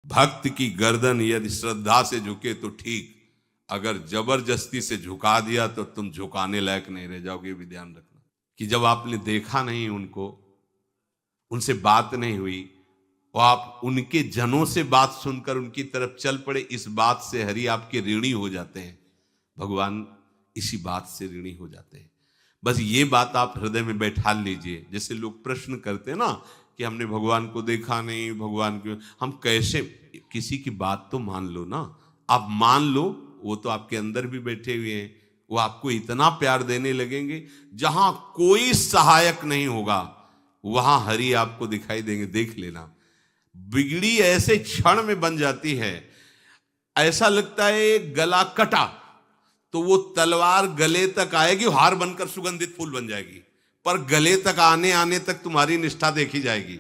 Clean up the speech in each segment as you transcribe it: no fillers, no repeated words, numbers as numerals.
भक्त की गर्दन यदि श्रद्धा से झुके तो ठीक, अगर जबरदस्ती से झुका दिया तो तुम झुकाने लायक नहीं रह जाओगे। भी ध्यान रखना कि जब आपने देखा नहीं उनको, उनसे बात नहीं हुई, और आप उनके जनों से बात सुनकर उनकी तरफ चल पड़े, इस बात से हरि आपके ऋणी हो जाते हैं। भगवान इसी बात से ऋणी हो जाते हैं। बस ये बात आप हृदय में बैठा लीजिए। जैसे लोग प्रश्न करते हैं ना कि हमने भगवान को देखा नहीं, भगवान क्यों, हम कैसे, किसी की बात तो मान लो ना। आप मान लो, वो तो आपके अंदर भी बैठे हुए हैं, वो आपको इतना प्यार देने लगेंगे, जहां कोई सहायक नहीं होगा वहां हरि आपको दिखाई देंगे। देख लेना, बिगड़ी ऐसे क्षण में बन जाती है, ऐसा लगता है गला कटा तो वो तलवार गले तक आएगी, हार बनकर सुगंधित फूल बन जाएगी, पर गले तक आने आने तक तुम्हारी निष्ठा देखी जाएगी।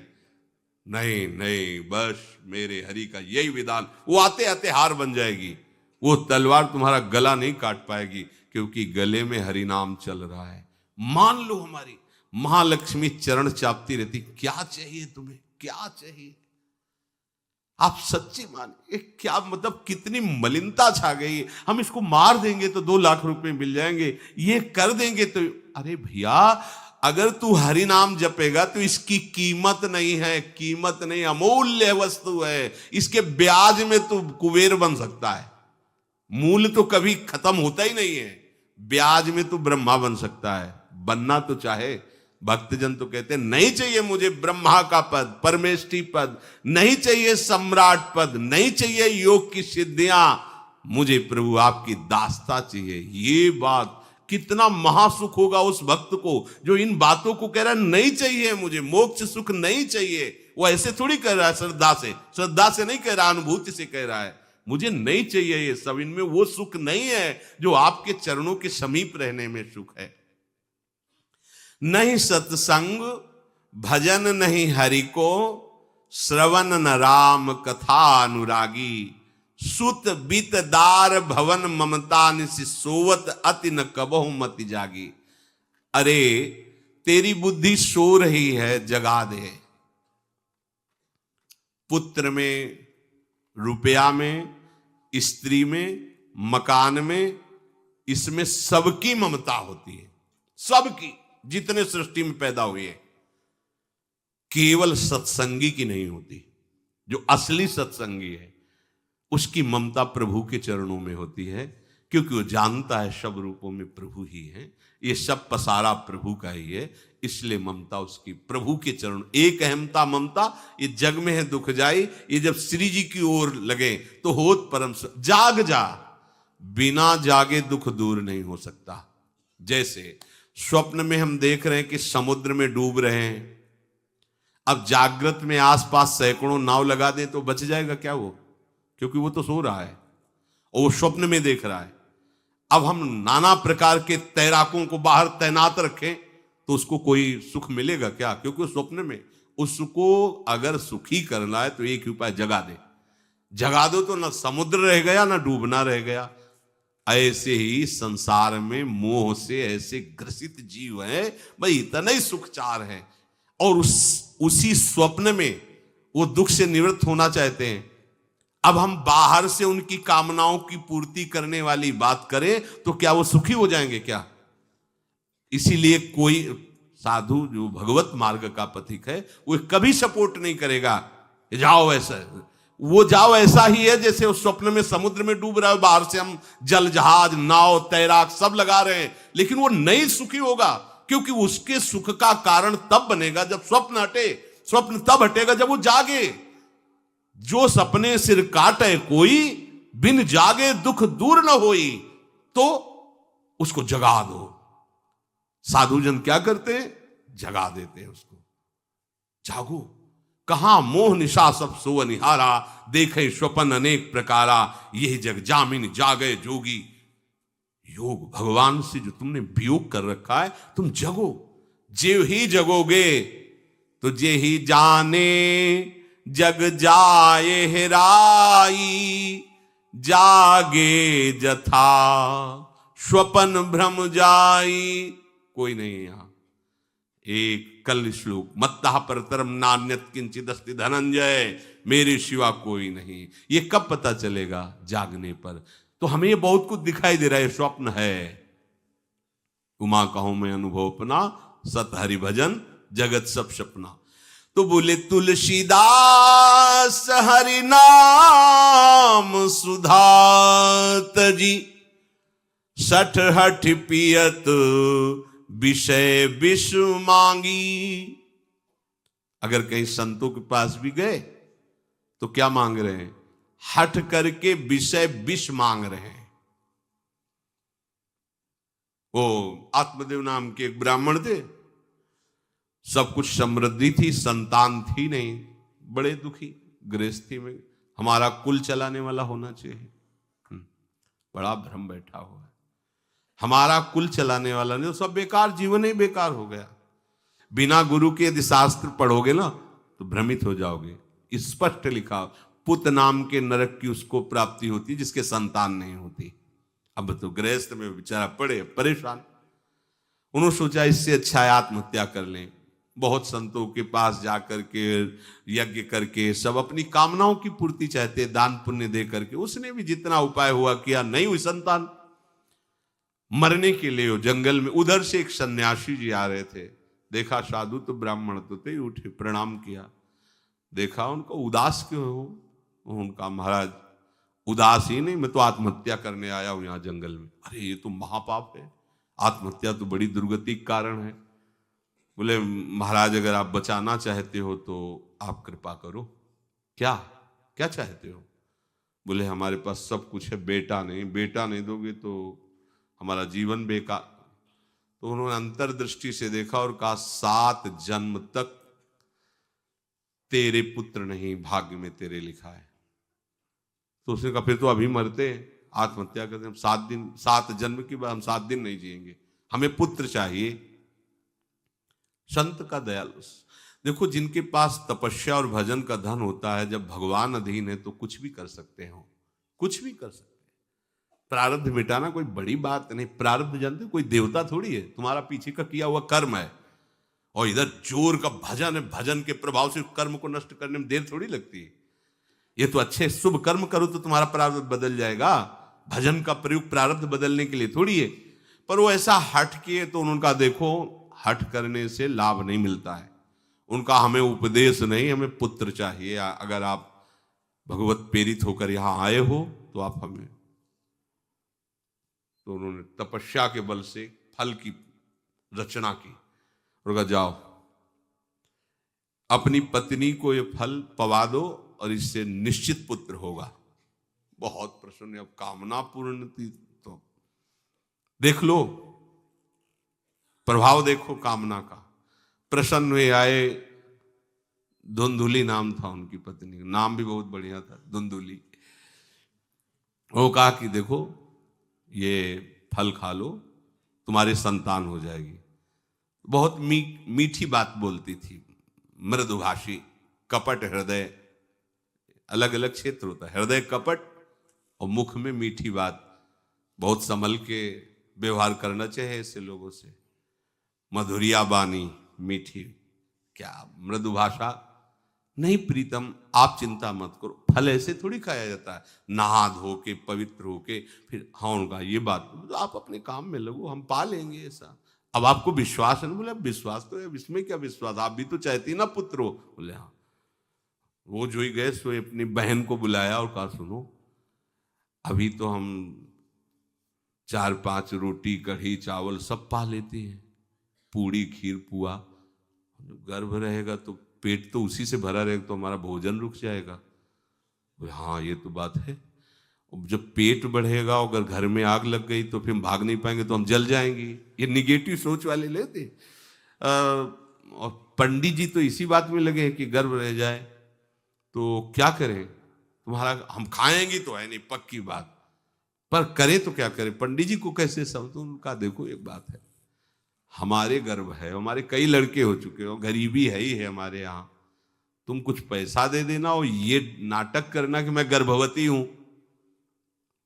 नहीं नहीं, बस मेरे हरि का यही विधान, वो आते आते हार बन जाएगी, वो तलवार तुम्हारा गला नहीं काट पाएगी, क्योंकि गले में हरि नाम चल रहा है। मान लो हमारी महालक्ष्मी चरण चापती रहती, क्या चाहिए तुम्हें, क्या चाहिए, आप सच्ची माने, क्या मतलब कितनी मलिनता छा गई। हम इसको मार देंगे तो 2 लाख रुपए मिल जाएंगे, ये कर देंगे तो, अरे भैया अगर तू हरि नाम जपेगा तो इसकी कीमत नहीं है, कीमत नहीं, अमूल्य वस्तु है। इसके ब्याज में तू कुबेर बन सकता है, मूल तो कभी खत्म होता ही नहीं है, ब्याज में तू ब्रह्मा बन सकता है। बनना तो चाहे, भक्तजन तो कहते हैं नहीं चाहिए मुझे ब्रह्मा का पद, परमेष्ठी पद, नहीं चाहिए सम्राट पद, नहीं चाहिए योग की सिद्धियां, मुझे प्रभु आपकी दास्ता चाहिए। ये बात कितना महासुख होगा उस भक्त को जो इन बातों को कह रहा है, नहीं चाहिए मुझे मोक्ष सुख नहीं चाहिए। वो ऐसे थोड़ी कह रहा है, श्रद्धा से नहीं कह रहा, अनुभूति से कह रहा है, मुझे नहीं चाहिए ये सब, इनमें वो सुख नहीं है जो आपके चरणों के समीप रहने में सुख है। नहीं सत्संग भजन नहीं हरि को, श्रवण न राम कथा अनुरागी, सुत बित दार भवन ममता निसि सोवत अति न कबहु मति जागी। अरे तेरी बुद्धि सो रही है, जगा दे। पुत्र में, रुपया में, स्त्री में, मकान में, इसमें सबकी ममता होती है, सबकी, जितने सृष्टि में पैदा हुए हैं। केवल सत्संगी की नहीं होती। जो असली सत्संगी है उसकी ममता प्रभु के चरणों में होती है, क्योंकि वो जानता है सब रूपों में प्रभु ही है, ये सब पसारा प्रभु का ही है, इसलिए ममता उसकी प्रभु के चरण। एक अहमता ममता ये जग में है दुख जाई, ये जब श्री जी की ओर लगे तो होत परम। जाग जा, बिना जागे दुख दूर नहीं हो सकता। जैसे स्वप्न में हम देख रहे हैं कि समुद्र में डूब रहे हैं, अब जागृत में आसपास सैकड़ों नाव लगा दें तो बच जाएगा क्या वो, क्योंकि वो तो सो रहा है और वो स्वप्न में देख रहा है। अब हम नाना प्रकार के तैराकों को बाहर तैनात रखें तो उसको कोई सुख मिलेगा क्या, क्योंकि स्वप्न में। उसको अगर सुखी करना है तो एक ही उपाय, जगा दे। जगा दो तो ना समुद्र रह गया ना डूबना रह गया। ऐसे ही संसार में मोह से ऐसे ग्रसित जीव हैं, भाई इतना ही सुख चार है, और उसी स्वप्न में वो दुख से निवृत्त होना चाहते हैं। अब हम बाहर से उनकी कामनाओं की पूर्ति करने वाली बात करें तो क्या वो सुखी हो जाएंगे क्या? इसीलिए कोई साधु जो भगवत मार्ग का पथिक है वो कभी सपोर्ट नहीं करेगा जाओ ऐसा, वो जाओ ऐसा ही है जैसे उस स्वप्न में समुद्र में डूब रहा है, बाहर से हम जल जहाज नाव तैराक सब लगा रहे हैं, लेकिन वो नहीं सुखी होगा, क्योंकि उसके सुख का कारण तब बनेगा जब स्वप्न हटे। स्वप्न तब हटेगा जब वो जागे। जो सपने सिर काटे कोई, बिन जागे दुख दूर न होई, तो उसको जगा दो। साधुजन क्या करते हैं? जगा देते हैं उसको। जागो, कहां मोह निशा सब सो निहारा, देखे स्वपन अनेक प्रकारा, यही जग जामिन जागे जोगी। योग भगवान से जो तुमने वियोग कर रखा है, तुम जगो। जे ही जगोगे तो जे ही जाने जग जाए हेराई, जागे जथा स्वपन भ्रम जाई। कोई नहीं है यहां। एक कल श्लोक, मत्तः परतरम नान्यत किंचिदस्ति धनंजय, मेरे सिवा कोई नहीं। ये कब पता चलेगा? जागने पर। तो हमें ये बहुत कुछ दिखाई दे रहा है, स्वप्न है। उमा कहूं मैं अनुभव अपना, सत हरि भजन जगत सब सपना। तो बोले तुलसीदास हरि नाम सुधा तजी, सठ हठ पियत विषय विष मांगी। अगर कहीं संतों के पास भी गए तो क्या मांग रहे हैं? हठ करके विषय विष मांग रहे हैं। वो आत्मदेव नाम के एक ब्राह्मण थे, सब कुछ समृद्धि थी, संतान थी नहीं, बड़े दुखी गृहस्थी में। हमारा कुल चलाने वाला होना चाहिए। बड़ा भ्रम बैठा हुआ है, हमारा कुल चलाने वाला नहीं, तो सब बेकार, जीवन ही बेकार हो गया। बिना गुरु के यदि शास्त्र पढ़ोगे ना तो भ्रमित हो जाओगे। स्पष्ट लिखा, पुत नाम के नरक की उसको प्राप्ति होती जिसके संतान नहीं होती। अब तो गृहस्थ में बेचारा पड़े परेशान। उन्होंने सोचा इससे अच्छा है आत्महत्या कर लें। बहुत संतों के पास जाकर के यज्ञ करके सब अपनी कामनाओं की पूर्ति चाहते, दान पुण्य दे करके। उसने भी जितना उपाय हुआ किया, नहीं हुई संतान। मरने के लिए जंगल में उधर से एक सन्यासी जी आ रहे थे, देखा साधु तो ब्राह्मण तो थे, उठे प्रणाम किया, देखा उनको उदास क्यों हो? उनका महाराज उदास ही नहीं, मैं तो आत्महत्या करने आया हूं यहाँ जंगल में। अरे ये तो महापाप है, आत्महत्या तो बड़ी दुर्गति का कारण है। बोले महाराज अगर आप बचाना चाहते हो तो आप कृपा करो। क्या क्या चाहते हो? बोले हमारे पास सब कुछ है, बेटा नहीं दोगे तो हमारा जीवन बेकार। तो उन्होंने अंतर्दृष्टि से देखा और कहा 7 जन्म तक तेरे पुत्र नहीं भाग्य में तेरे लिखा है। तो उसने कहा फिर तो अभी मरते, आत्महत्या करते, हम 7 जन्म की बात, हम 7 दिन नहीं जिएंगे, हमें पुत्र चाहिए। संत का दयालु। देखो जिनके पास तपस्या और भजन का धन होता है, जब भगवान अधीन है तो कुछ भी कर सकते हो, कुछ भी कर सकते हैं। प्रारब्ध मिटाना कोई बड़ी बात नहीं। प्रारब्ध जानते हो, कोई देवता थोड़ी है, तुम्हारा पीछे का किया हुआ कर्म है। और इधर जोर का भजन है, भजन के प्रभाव से कर्म को नष्ट करने में देर थोड़ी लगती है। ये तो अच्छे शुभ कर्म करो तो तुम्हारा प्रारब्ध बदल जाएगा। भजन का प्रयोग प्रारब्ध बदलने के लिए थोड़ी है। पर वो ऐसा हट किए तो उनका देखो, हट करने से लाभ नहीं मिलता है। उनका हमें उपदेश नहीं, हमें पुत्र चाहिए। अगर आप भगवत प्रेरित होकर यहां आए हो तो आप हमें। तो उन्होंने तपस्या के बल से फल की रचना की और कहा जाओ अपनी पत्नी को ये फल पवा दो और इससे निश्चित पुत्र होगा। बहुत प्रसन्न, अब कामना पूर्ण थी तो देख लो, प्रभाव देखो कामना का। प्रसन्न हुए आए। धुंधुली नाम था उनकी पत्नी का, नाम भी बहुत बढ़िया था, धुंधुली। वो कहा कि देखो ये फल खा लो, तुम्हारे संतान हो जाएगी। बहुत मीठी बात बोलती थी, मृदुभाषी, कपट हृदय। अलग अलग क्षेत्र होता है, हृदय कपट और मुख में मीठी बात। बहुत संभल के व्यवहार करना चाहिए ऐसे लोगों से। मधुरिया बानी मीठी, क्या मृदु भाषा। नहीं प्रीतम, आप चिंता मत करो, फल ऐसे थोड़ी खाया जाता है, नहा धो के पवित्र होके फिर। हाँ उनका ये बात, तो आप अपने काम में लगो, हम पा लेंगे ऐसा। अब आपको विश्वास है? बोले विश्वास तो है, इसमें क्या विश्वास, आप भी तो चाहती ना पुत्र हो। बोले हाँ। वो जो ही गए सो अपनी बहन को बुलाया और कहा सुनो, अभी तो हम 4-5 रोटी कढ़ी चावल सब पा लेते हैं, पूड़ी खीर पुआ। गर्भ रहेगा तो पेट तो उसी से भरा रहेगा, तो हमारा भोजन रुक जाएगा। हाँ ये तो बात है। जब पेट बढ़ेगा, अगर घर में आग लग गई तो फिर हम भाग नहीं पाएंगे, तो हम जल जाएंगे। ये निगेटिव सोच वाले लेते। और पंडित जी तो इसी बात में लगे हैं कि गर्भ रह जाए तो क्या करें, तुम्हारा हम खाएंगे तो है नहीं पक्की बात, पर करें तो क्या करें। पंडित जी को कैसे समझ? उनका देखो एक बात है, हमारे गर्भ है, हमारे कई लड़के हो चुके हो, गरीबी है ही है हमारे यहाँ, तुम कुछ पैसा दे देना और ये नाटक करना कि मैं गर्भवती हूं।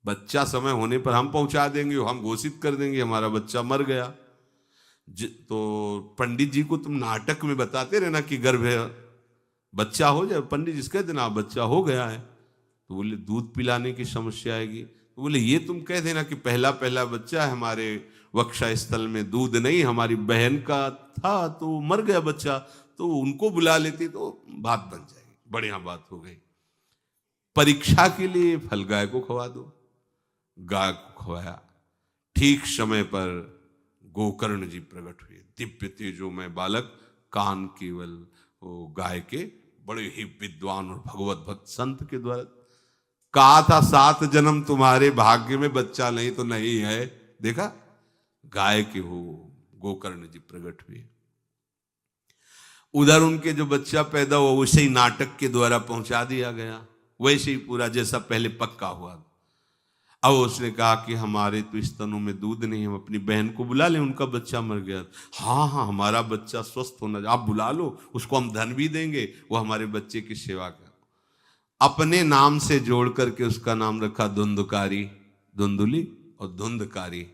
बच्चा समय होने पर हम पहुंचा देंगे, हम घोषित कर देंगे हमारा बच्चा मर गया। तो पंडित जी को तुम नाटक में बताते रहना कि गर्भ है, बच्चा हो जाए, पंडित जी कह देना बच्चा हो गया है, तो बोले दूध पिलाने की समस्या आएगी, तो बोले ये तुम कह देना कि पहला पहला बच्चा है, हमारे वक्षा स्थल में दूध नहीं, हमारी बहन का था तो मर गया बच्चा, तो उनको बुला लेती तो बात बन जाएगी, बढ़िया बात हो गई। परीक्षा के लिए फल गाय को खवा दो, गाय को खवाया, ठीक समय पर गोकर्ण जी प्रकट हुए, दिव्य तेजोमय बालक, कान केवल वो गाय के, बड़े ही विद्वान और भगवत भक्त संत के द्वारा कहा था 7 जन्म तुम्हारे भाग्य में, बच्चा नहीं तो नहीं है, देखा गाय के हो गोकर्ण जी प्रकट हुए। उधर उनके जो बच्चा पैदा हुआ वैसे ही नाटक के द्वारा पहुंचा दिया गया, वैसे ही पूरा जैसा पहले पक्का हुआ। अब उसने कहा कि हमारे तो स्तनों में दूध नहीं, हम अपनी बहन को बुला लें, उनका बच्चा मर गया। हाँ हाँ, हमारा बच्चा स्वस्थ होना, आप बुला लो, उसको हम धन भी देंगे, वो हमारे बच्चे की सेवा कर। अपने नाम से जोड़ करके उसका नाम रखा धुंधकारी, धुंधुली और धुंधकारी,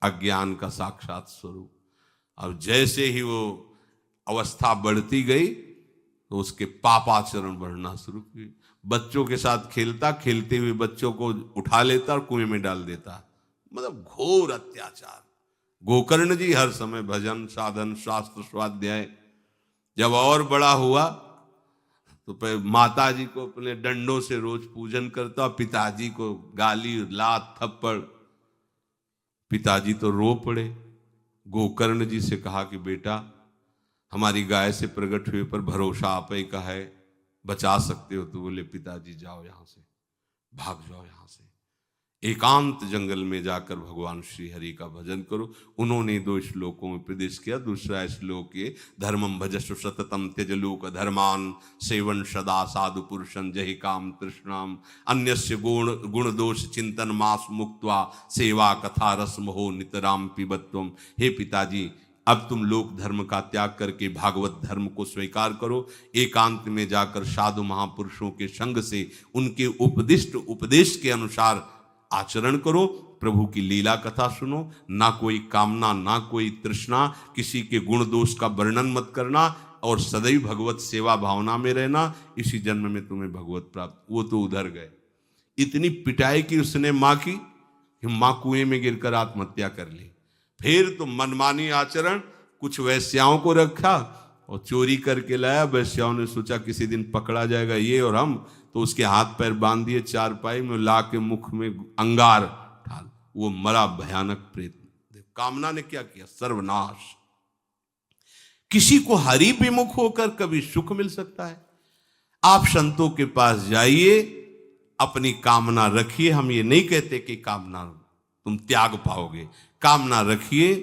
अज्ञान का साक्षात स्वरूप। और जैसे ही वो अवस्था बढ़ती गई तो उसके पापाचरण बढ़ना शुरू हुई। बच्चों के साथ खेलता, खेलते हुए बच्चों को उठा लेता और कुएं में डाल देता, मतलब घोर अत्याचार। गोकर्ण जी हर समय भजन साधन शास्त्र स्वाध्याय। जब और बड़ा हुआ तो माता जी को अपने डंडों से रोज पूजन करता, पिताजी को गाली लात थप्पड़। पिताजी तो रो पड़े, गोकर्ण जी से कहा कि बेटा हमारी गाय से प्रकट हुए पर भरोसा आप ही का है, बचा सकते हो। तो बोले पिताजी जाओ यहां से, भाग जाओ यहां से, एकांत जंगल में जाकर भगवान श्री हरि का भजन करो। उन्होंने 2 श्लोकों में उपदेश किया। दूसरा श्लोक ये, धर्मम भजस्व सततम त्यज लोक धर्मान, सेवन सदा साधु पुरुषं जहि काम तृष्णाम, अन्यस्य गुण दोष चिंतन मास मुक्त्वा, सेवा कथा रसम हो नितराम पिबत्वम। हे पिताजी, अब तुम लोक धर्म का त्याग करके भागवत धर्म को स्वीकार करो, एकांत में जाकर साधु महापुरुषों के संग से उनके उपदिष्ट उपदेश के अनुसार आचरण करो, प्रभु की लीला कथा सुनो, ना कोई कामना ना कोई तृष्णा, किसी के गुण दोष का वर्णन मत करना, और सदैव भगवत सेवा भावना में रहना, इसी जन्म में तुम्हें भगवत प्राप्त। वो तो उधर गए, इतनी पिटाई की उसने माँ की कि माँ कुएं में गिरकर आत्महत्या कर ली। फिर तो मनमानी आचरण, कुछ वैश्याओं को रखा और चोरी करके लाया। वैश्याओं ने सोचा किसी दिन पकड़ा जाएगा ये और हम, तो उसके हाथ पैर बांध दिए चारपाई में, ला के मुख में अंगार डाल, वो मरा भयानक प्रेत। कामना ने क्या किया, सर्वनाश। किसी को हरि विमुख होकर कभी सुख मिल सकता है? आप संतों के पास जाइए, अपनी कामना रखिए। हम ये नहीं कहते कि कामना तुम त्याग पाओगे, कामना रखिए,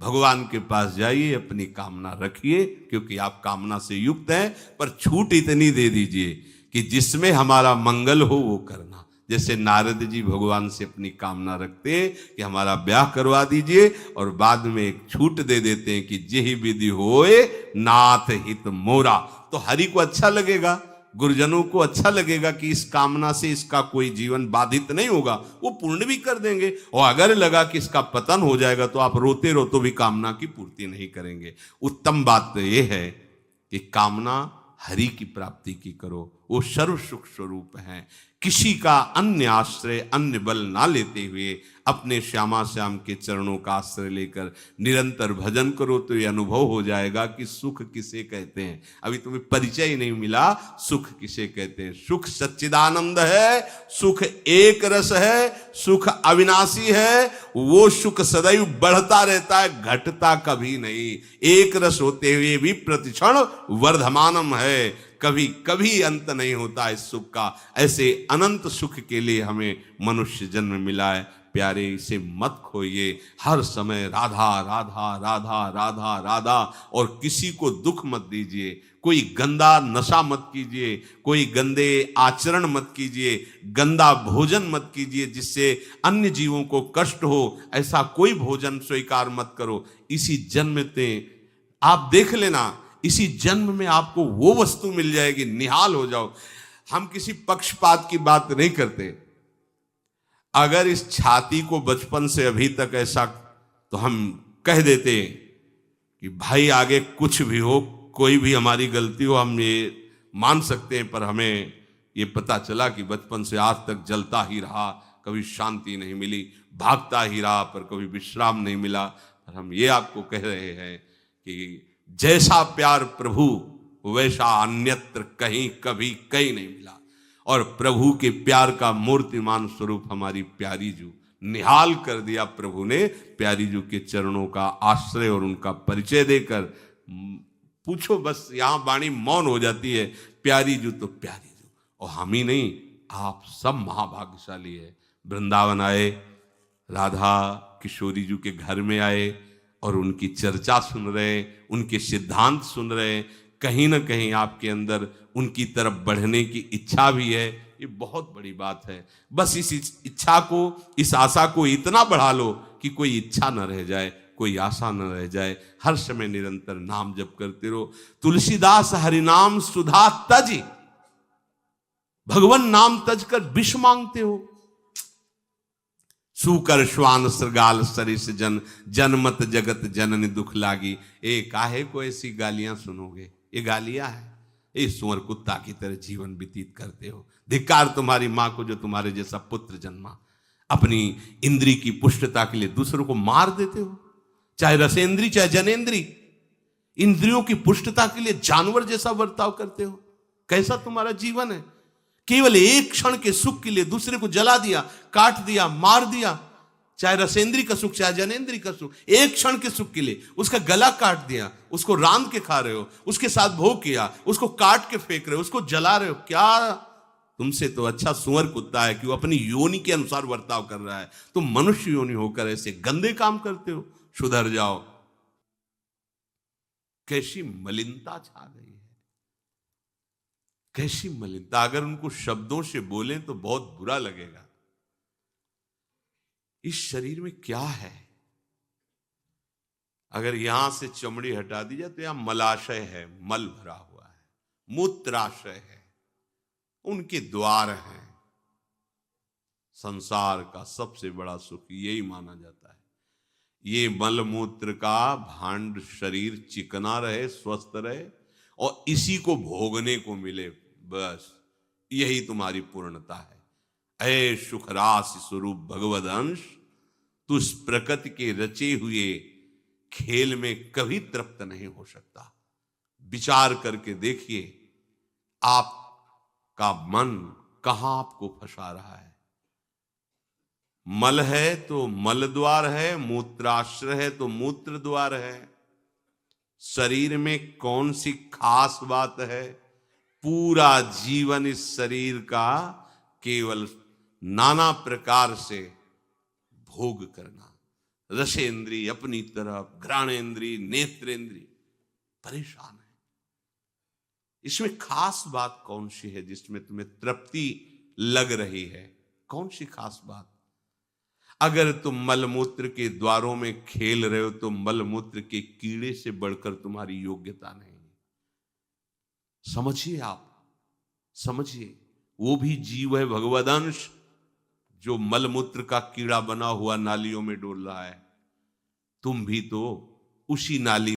भगवान के पास जाइए, अपनी कामना रखिए, क्योंकि आप कामना से युक्त हैं। पर छूट इतनी दे दीजिए कि जिसमें हमारा मंगल हो वो करना। जैसे नारद जी भगवान से अपनी कामना रखते हैं कि हमारा ब्याह करवा दीजिए, और बाद में एक छूट दे देते हैं कि जेहि विधि होए नाथ हित मोरा। तो हरि को अच्छा लगेगा, गुरुजनों को अच्छा लगेगा कि इस कामना से इसका कोई जीवन बाधित नहीं होगा, वो पूर्ण भी कर देंगे। और अगर लगा कि इसका पतन हो जाएगा तो आप रोते रोते भी कामना की पूर्ति नहीं करेंगे। उत्तम बात तो ये है कि कामना हरि की प्राप्ति की करो, वो सर्व सुख स्वरूप है। किसी का अन्य आश्रय अन्य बल ना लेते हुए अपने श्यामा श्याम के चरणों का आश्रय लेकर निरंतर भजन करो, तो ये अनुभव हो जाएगा कि सुख किसे कहते हैं। अभी तुम्हें परिचय ही नहीं मिला, सुख किसे कहते हैं। सुख सच्चिदानंद है, सुख एक रस है, सुख अविनाशी है। वो सुख सदैव बढ़ता रहता है, घटता कभी नहीं। एक रस होते हुए भी प्रतिक्षण वर्धमानम है, कभी कभी अंत नहीं होता इस सुख का। ऐसे अनंत सुख के लिए हमें मनुष्य जन्म मिला है। प्यारे, इसे मत खोइए, हर समय राधा राधा राधा राधा राधा, और किसी को दुख मत दीजिए। कोई गंदा नशा मत कीजिए, कोई गंदे आचरण मत कीजिए, गंदा भोजन मत कीजिए जिससे अन्य जीवों को कष्ट हो। ऐसा कोई भोजन स्वीकार मत करो। इसी जन्म में आप देख लेना, इसी जन्म में आपको वो वस्तु मिल जाएगी, निहाल हो जाओ। हम किसी पक्षपात की बात नहीं करते। अगर इस छाती को बचपन से अभी तक ऐसा, तो हम कह देते कि भाई आगे कुछ भी हो, कोई भी हमारी गलती हो, हम ये मान सकते हैं, पर हमें ये पता चला कि बचपन से आज तक जलता ही रहा, कभी शांति नहीं मिली, भागता ही रहा पर कभी विश्राम नहीं मिला। पर हम ये आपको कह रहे हैं कि जैसा प्यार प्रभु वैसा अन्यत्र कहीं कभी कहीं नहीं मिला। और प्रभु के प्यार का मूर्तिमान स्वरूप हमारी प्यारी जू निहाल कर दिया प्रभु ने, प्यारी जू के चरणों का आश्रय और उनका परिचय देकर। पूछो बस, यहां वाणी मौन हो जाती है, प्यारी जू तो प्यारी जू। और हम ही नहीं, आप सब महाभाग्यशाली है। वृंदावन आए, राधा किशोरी जू के घर में आए और उनकी चर्चा सुन रहे, उनके सिद्धांत सुन रहे, कहीं ना कहीं आपके अंदर उनकी तरफ बढ़ने की इच्छा भी है। ये बहुत बड़ी बात है। बस इस इच्छा को, इस आशा को इतना बढ़ा लो कि कोई इच्छा न रह जाए, कोई आशा न रह जाए। हर समय निरंतर नाम जप करते रहो। तुलसीदास हरिनाम सुधा तज, भगवान नाम तज कर विष मांगते हो। सूकर श्वान श्रृगाल सरिस जन, जनमत जगत जननी दुख लागी। ए काहे को ऐसी गालियां सुनोगे, ये गालियां है। ये सुअर कुत्ता की तरह जीवन व्यतीत करते हो। धिक्कार तुम्हारी मां को जो तुम्हारे जैसा पुत्र जन्मा। अपनी इंद्री की पुष्टता के लिए दूसरों को मार देते हो, चाहे रसेंद्री चाहे जनेंद्री। इंद्रियों की पुष्टता के लिए जानवर जैसा बर्ताव करते हो। कैसा तुम्हारा जीवन है। केवल एक क्षण के सुख के लिए दूसरे को जला दिया, काट दिया, मार दिया। चाहे रसेंद्री का सुख चाहे जनेंद्री का सुख, एक क्षण के सुख के लिए उसका गला काट दिया, उसको रांध के खा रहे हो, उसके साथ भोग किया, उसको काट के फेंक रहे हो, उसको जला रहे हो। क्या तुमसे तो अच्छा सुअर कुत्ता है कि वो अपनी योनि के अनुसार बर्ताव कर रहा है। तुम मनुष्य योनि होकर ऐसे गंदे काम करते हो। सुधर जाओ। कैसी मलिनता छा गई है, कैसी मलिनता। अगर उनको शब्दों से बोलें तो बहुत बुरा लगेगा। इस शरीर में क्या है। अगर यहां से चमड़ी हटा दी जाए तो यहां मलाशय है, मल भरा हुआ है, मूत्राशय है, उनके द्वार हैं। संसार का सबसे बड़ा सुख यही माना जाता है। ये मल मूत्र का भांड शरीर चिकना रहे, स्वस्थ रहे और इसी को भोगने को मिले, बस यही तुम्हारी पूर्णता है। ऐ सुखरास स्वरूप भगवद अंश, तू इस प्रकृति के रचे हुए खेल में कभी तृप्त नहीं हो सकता। विचार करके देखिए, आपका मन कहां आपको फंसा रहा है। मल है तो मल द्वार है, मूत्राश्रय है तो मूत्र द्वार है। शरीर में कौन सी खास बात है। पूरा जीवन इस शरीर का केवल नाना प्रकार से भोग करना। रसेंद्री अपनी तरफ, घ्राणेंद्री, नेत्रेंद्री परेशान है। इसमें खास बात कौन सी है जिसमें तुम्हें तृप्ति लग रही है। कौन सी खास बात। अगर तुम मलमूत्र के द्वारों में खेल रहे हो तो मलमूत्र के कीड़े से बढ़कर तुम्हारी योग्यता नहीं। समझिए, आप समझिए, वो भी जीव है, भगवदंश, जो मलमूत्र का कीड़ा बना हुआ नालियों में डोल रहा है। तुम भी तो उसी नाली